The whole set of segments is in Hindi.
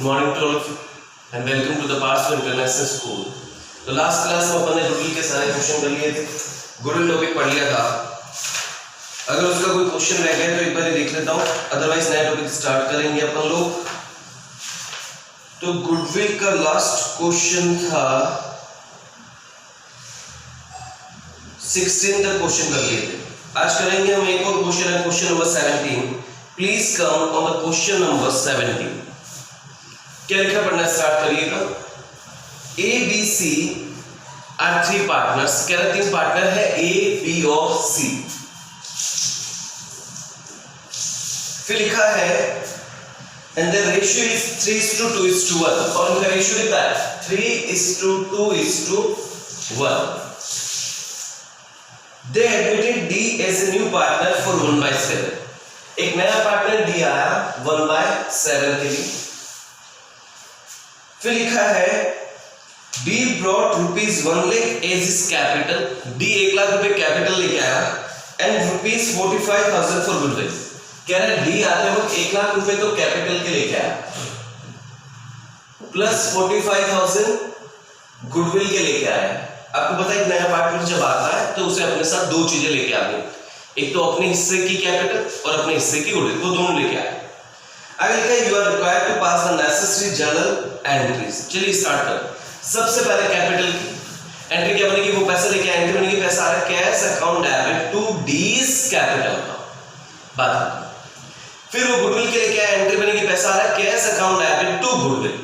Good morning to all of you and welcome to the Parts International School. तो लास्ट क्लास में अपन ने गुडविल के सारे क्वेश्चन कर लिए थे, गुडविल टॉपिक पढ़ लिया था। अगर उसका कोई क्वेश्चन रह गया तो एक बार ही देख लेता हूँ, अदरवाइज नया टॉपिक स्टार्ट करेंगे अपन लोग। तो गुडविल का लास्ट क्वेश्चन था 16 तक क्वेश्चन कर लिए थे। आज करेंगे हम एक और क्वेश्चन है, question number 17। Please come on the question number 17। क्या लिखा पढ़ना स्टार्ट करिएगा। A B C are three partners, क्या तीन पार्टनर है ए बी और सी। फिर लिखा है एंड द रेशियो इज 3:2:1 और उनका रेशियो लिखा है 3:2:1। They admitted D as a new partner for 1/7। एक नया पार्टनर D आया 1/7 के लिए। फिर लिखा है D brought ₹1 lakh as his capital। D 1 lakh रुपए कैपिटल लेके आया and ₹45,000 for goodwill। कह रहा है D आते वक्त 1 लाख रुपए तो कैपिटल के लेके आया प्लस 45,000 गुडविल के लेके आया। आपको पता है एक नया पार्टनर जब आता है तो उसे अपने साथ दो चीजें लेके आनी, एक तो अपने हिस्से की कैपिटल और अपने हिस्से की गुडविल, वो दोनों लेके आए। आगे लिखा है you are required to pass the necessary journal entries. चलिए स्टार्ट करें। सबसे पहले कैपिटल की एंट्री क्या बनेगी, वो पैसा लेके आए, एंट्री बनेगी पैसा आ रहा है cash account debit to D's capital बात। फिर वो गुडविल के लेके आए, एंट्री बनेगी पैसा आ रहा है cash account debit to goodwill.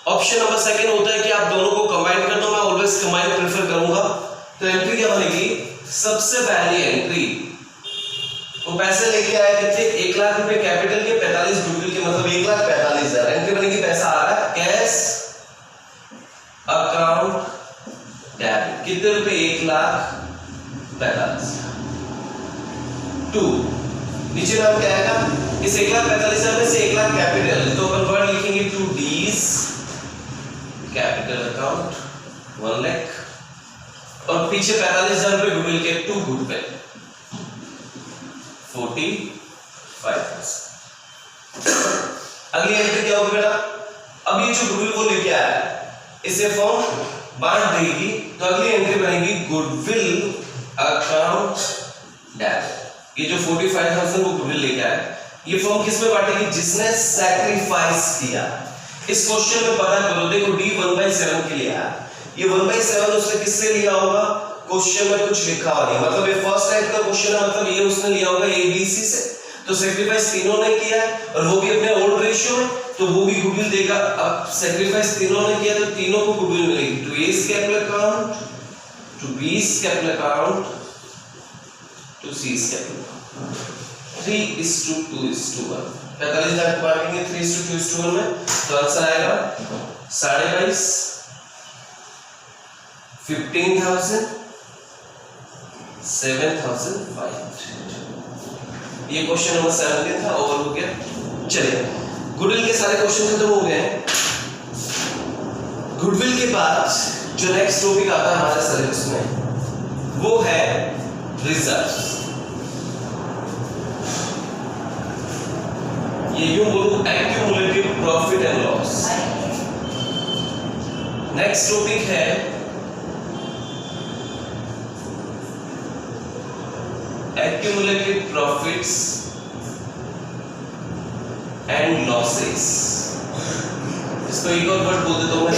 Option number second होता है कि आप दोनों को कंबाइन कर दो, मैं ऑलवेज कंबाइन प्रेफर करूंगा। तो एंट्री क्या बनेगी, सबसे पहली एंट्री वो पैसे लेके आए कितने 1 लाख रुपए कैपिटल के 45 गुडविल के, मतलब 1,45,000। एंट्री बनेगी पैसा आ रहा है कैश अकाउंट डेबिट कितने रुपए 1,45,000 टू नीचे नाम क्या आएगा, इस 1,45,000 में से 1 लाख कैपिटल तो अपन वर्ड लिखेंगे to D's capital account 1 lakh और पीछे 45,000 रुपए गुडविल के टू गुडविल 45,000। अगली एंट्री क्या होगी बेटा, अब ये जो गुडविल वो लेके आया है इसे फॉर्म बांट देगी, तो अगली एंट्री बनेगी गुडविल अकाउंट डेबिट। ये जो 45,000 वो गुडविल लेके आया ये फॉर्म किस में बांटेगी, जिसने सैक्रिफाइस किया। इस क्वेश्चन में पता करो, देखो D 1/7 के लिए आया, ये 1/7 उसने किससे लिया होगा, क्वेश्चन में कुछ लिखा हुआ नहीं, मतलब ये फर्स्ट टाइप का क्वेश्चन है, मतलब ये उसने लिया होगा ABC से। तो सैक्रिफाइस तीनों ने किया है और वो भी अपने ओल्ड रेशियो में, तो वो भी गुडविल देगा। अब सैक्रिफाइस तीनों ने किया तो तीनों को गुडविल मिलेगी to A's capital account to B's capital account to C's capital account 3:2:1। 45,000 को बांटेंगे 3:2:1 में, तो आंसर आएगा 22.5 15,000 7,500। ये क्वेश्चन नंबर 17 था, ओवर हो गया। चलिए गुडविल के सारे क्वेश्चन खत्म हो गए हैं। गुडविल के बाद जो नेक्स्ट टॉपिक आता है हमारे सिलेबस में वो है रिजर्व्स। ये यूं बोलूं accumulative profit and loss. Next topic है accumulated profits and losses। इसको एक और वर्ड बोल देता हूँ मैं,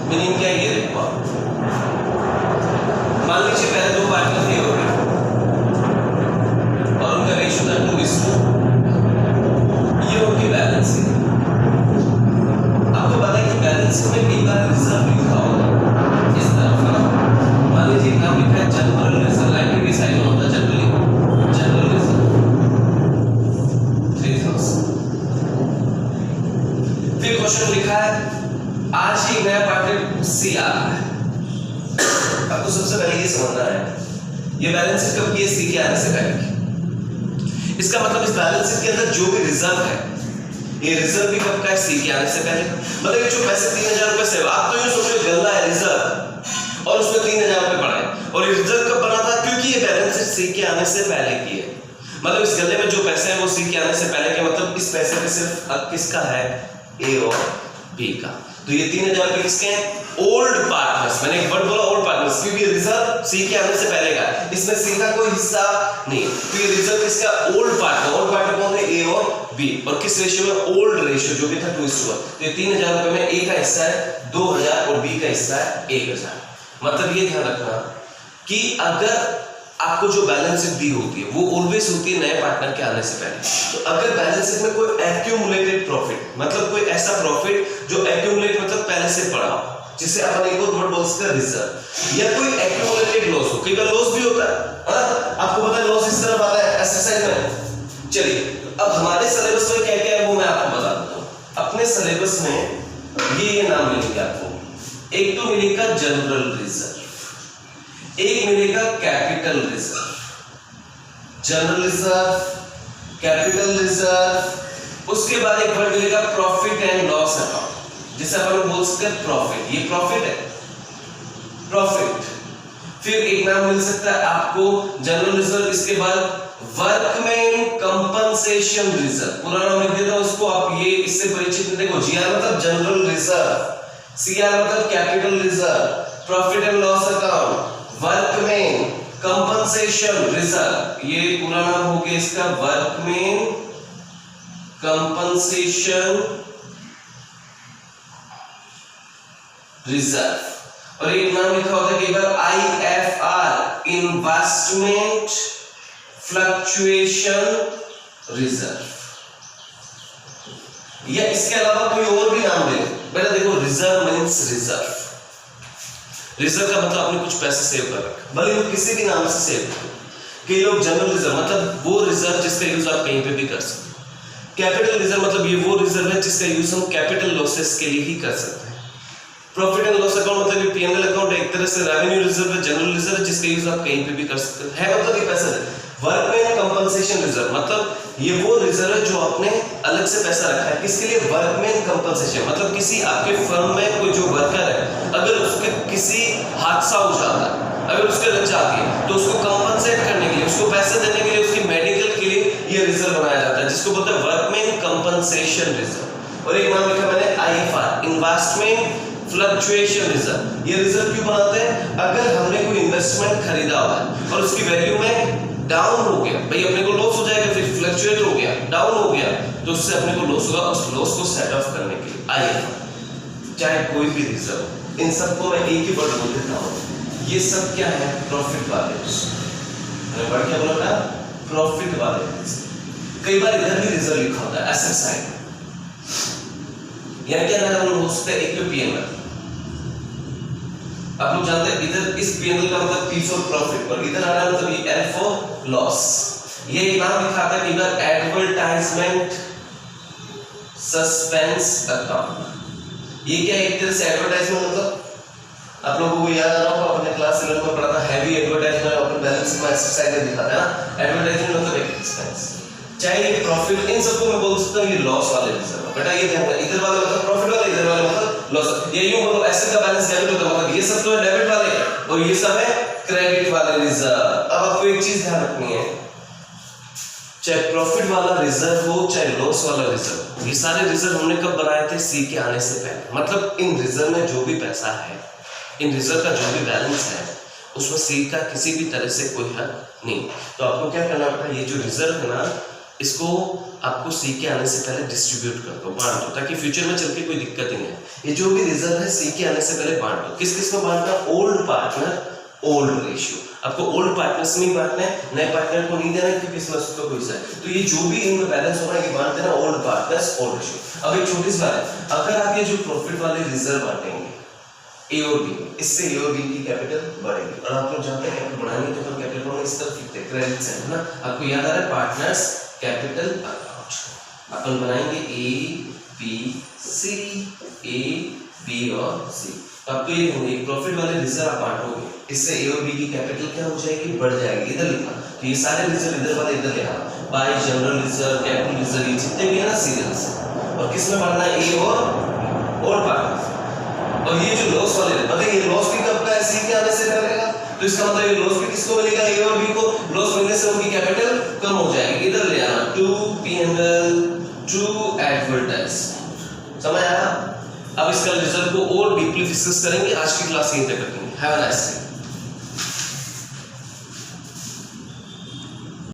मीनिंग क्या है ये देखो। मान लीजिए पहले दो पार्टनर थे हो गए और उनका रेशियो था 2:2, ये उनकी बैलेंस है। आपको पता है कि बैलेंस में कई बार रिजर्व लिखा होगा इस तरफ ना, मान लीजिए नाम लिखा है जनरल रिजर्व, लाइब्रेरी साइड में होता है जनरल रिजर्व 3,000। फिर क्वेश्चन लिखा है आज ही नया पार्टनर सी आ रहा है। आपको सबसे पहले ये समझना है ये बैलेंस शीट कब की, सी के आने से पहले की। इसका मतलब इस बैलेंस शीट के अंदर जो भी रिजर्व है ये रिजर्व भी कब का है, सी के आने से पहले। मतलब ये जो पैसे 3,000 रुपए से, आप तो ये सोचो गल्ला है रिजर्व और उसमें 3,000 रुपए पड़ा है, और ये रिजर्व कब बना था, क्योंकि ये बैलेंस शीट सी के आने से पहले की है। मतलब इस गले में जो पैसे हैं वो सी के आने से पहले के, मतलब इस पैसे पे सिर्फ किसका है, ए और बी का। तो ये 3000 रुपए किसके हैं? Old partners. मैंने एक वर्ड बोला ओल्ड पार्टनर्स, क्योंकि रिजर्व सी के आने से पहले का, इसमें सी का कोई हिस्सा नहीं, तो ये रिजर्व किसका? Old partner. ओल्ड पार्टनर कौन है? ए और बी। और किस रेशियो में? ओल्ड रेशियो, जो भी था 2:1। तो ये 3000 रुपए में ए का हिस्सा है 2000 और बी का हिस्सा है 1000। मतलब ये ध्यान रखना कि अगर आपको जो बैलेंस शीट दी होती है वो ऑलवेज होती है नए पार्टनर के आने से पहले। तो अगर बैलेंस शीट में कोई एक्यूमुलेटेड प्रॉफिट, मतलब कोई ऐसा प्रॉफिट जो एक्यूमुलेट मतलब पहले से पड़ा हो, जिसे अपन एक और वर्ड बोल सकते हैं रिजर्व, या कोई एक्यूमुलेटेड लॉस हो, कई बार लॉस भी होता है, आपको पता है लॉस इस तरह आता है एक्सरसाइज में। चलिए अब हमारे सिलेबस में क्या क्या है वो मैं आपको बता देता हूं। अपने सिलेबस में ये नाम मिलेंगे आपको। एक तो मिलेगा जनरल रिजर्व, एक मिलेगा capital reserve, general reserve, capital reserve. उसके बाद एक वर्ड मिलेगा प्रॉफिट एंड लॉस अकाउंट, जिसे अपन बोल सकते हैं प्रॉफिट। ये प्रॉफिट है, प्रॉफिट। फिर एक नाम मिल सकता है आपको जनरल रिजर्व, इसके बाद वर्कमैन कंपनसेशन रिजर्व। पूरा नाम लिख देता हूं उसको, आप ये इससे परिचित नहीं। देखो जीआर मतलब जनरल रिजर्व, सीआर मतलब capital reserve, profit and loss account, workman compensation reserve. ये पूरा नाम हो गया इसका वर्कमैन कंपनसेशन रिजर्व। और एक नाम लिखा होता है कई बार IFR, इन्वेस्टमेंट फ्लक्चुएशन रिजर्व। या इसके अलावा कोई और भी नाम ले। पहले देखो रिजर्व मींस रिजर्व। रिजर्व का मतलब आपने कुछ पैसे सेव कर रखा, भले वो किसी भी नाम से सेव करो। कई लोग जनरल रिजर्व मतलब वो रिजर्व जिसका यूज आप कहीं पे भी कर सकते हो। कैपिटल रिजर्व मतलब ये वो रिजर्व है जिसका यूज हम कैपिटल लॉसेस के लिए ही कर सकते हैं। प्रॉफिट एंड लॉस अकाउंट मतलब ये पीएनएल अकाउंट है, एक तरह से रेवेन्यू रिजर्व है, जनरल रिजर्व है जिसका यूज आप कहीं पे भी कर सकते हैं, मतलब ये पैसा है। वर्कमैन कंपनसेशन रिजर्व मतलब ये वो रिजर्व है जो आपने अलग से पैसा रखा है, किसके लिए? वर्कमैन कंपनसेशन मतलब किसी आपके फर्म में कोई जो वर्कर है, अगर उसके किसी हादसा हो जाता है, अगर उसके लग जाती है, तो उसको कंपनसेट करने के लिए, उसको पैसे देने के लिए, उसकी मेडिकल के लिए ये रिजर्व बनाया जाता है, जिसको बोलते हैं वर्कमैन कंपनसेशन रिजर्व। और एक नाम लिखा मैंने IFR, इन्वेस्टमेंट फ्लक्चुएशन रिजर्व। ये रिजर्व क्यों बनाते हैं? अगर हमने कोई इन्वेस्टमेंट खरीदा हुआ है और उसकी वैल्यू में डाउन हो गया, भाई अपने को लॉस हो जाएगा, फिर फ्लक्चुएट हो गया, डाउन हो गया, तो उससे अपने को लॉस होगा, उस लॉस को सेट ऑफ करने के लिए IFR। चाहे कोई भी रिजर्व, इन सबको मैं एक ही वर्ड बोल देता हूँ, ये सब क्या है? प्रॉफिट वाले। मैंने वर्ड क्या बोला था? प्रॉफिट वाले रिजर्व। कई बार इधर भी रिजर्व लिखा होता है SSI, यानी क्या नाम हो सकता है? एक तो पीएनएल, आप लोग जानते हैं इधर इस पीएनएल का मतलब P फॉर प्रॉफिट, और इधर आ रहा है मतलब ये L फॉर लॉस। ये एक नाम लिखा था कई बार एडवर्टाइजमेंट सस्पेंस अकाउंट। ये क्या एक तरह से एडवर्टाइजमेंट मतलब आप लोगों को याद आ रहा होगा, अपने क्लास 11 में पढ़ा था हैवी एडवर्टाइजमेंट, अपन बैलेंस में एक्सरसाइज में दिखा था ना, एडवर्टाइजमेंट मतलब एक्सपेंस। चाहे ये प्रॉफिट, इन सबको मैं बोल सकता हूँ ये लॉस वाले रिजर्व। बेटा ये ध्यान रखना, इधर वाले मतलब प्रॉफिट वाले, इधर वाले मतलब लॉस। ये यूं बोलो एसेट का बैलेंस डेबिट होता है, मतलब ये सब तो है डेबिट वाले और ये सब है क्रेडिट वाले रिजर्व। अब आपको एक चीज ध्यान रखनी है, चाहे प्रॉफिट वाला रिजर्व हो चाहे लॉस वाला रिजर्व, ये सारे रिजर्व हमने कब बनाए थे? सी के आने से पहले। मतलब इन रिजर्व में जो भी पैसा है, इन रिजर्व का जो भी बैलेंस है, उसमें सी का किसी भी तरह से कोई हक नहीं। तो आपको क्या करना पड़ता है? ये जो रिजर्व है ना, इसको आपको सी के आने से पहले डिस्ट्रीब्यूट कर दो, बांट दो, ताकि फ्यूचर में चल के कोई दिक्कत ही नहीं है। ये जो भी रिजर्व है सी के आने से पहले बांट दो। किस किस में बांटना? Old partner, old ratio. आपको ओल्ड पार्टनर्स में बांटना है, नए पार्टनर को नहीं देना है, क्योंकि इसमें उसका कोई सा है। तो ये जो भी इनमें बैलेंस हो रहा है ये बांट देना, ओल्ड पार्टनर्स, ओल्ड रेशियो। अब एक छोटी सी बात है, अगर आप ये जो प्रॉफिट वाले रिजर्व बांटेंगे ए और बी, इससे ए और बी की कैपिटल बढ़ेगी। और आप लोग जानते हैं कैपिटल बढ़ाएंगे तो अपन कैपिटल को इस तरफ लिखते हैं, क्रेडिट साइड है ना। आपको याद आ रहा है पार्टनर्स कैपिटल अकाउंट, अपन बनाएंगे ए बी सी, ए बी और सी। आपको ये होंगे प्रॉफिट वाले रिजर्व आप बांटोगे, इससे ए और बी की कैपिटल क्या हो जाएगी? बढ़ जाएगी। इधर लिखना, तो ये सारे रिजर्व इधर वाले इधर ले आना, bye general reserve, capital reserve, ये जितने भी है ना सीरियल से। और किस में बढ़ना है? ए और पार्टनर्स। और ये जो लॉस वाले मतलब ये लॉस भी कब का है? सी के आने से पहले का। तो इसका मतलब ये लॉस भी किसको मिलेगा? ए और बी को। लॉस मिलने से उनकी कैपिटल कम हो जाएगी। इधर ले आना, टू पीएनएल, टू एडवर्टाइज। समझ आया? अब इसका रिजल्ट को और डीपली डिस्कस करेंगे। आज की क्लास यहीं तक रखेंगे। Have a nice day.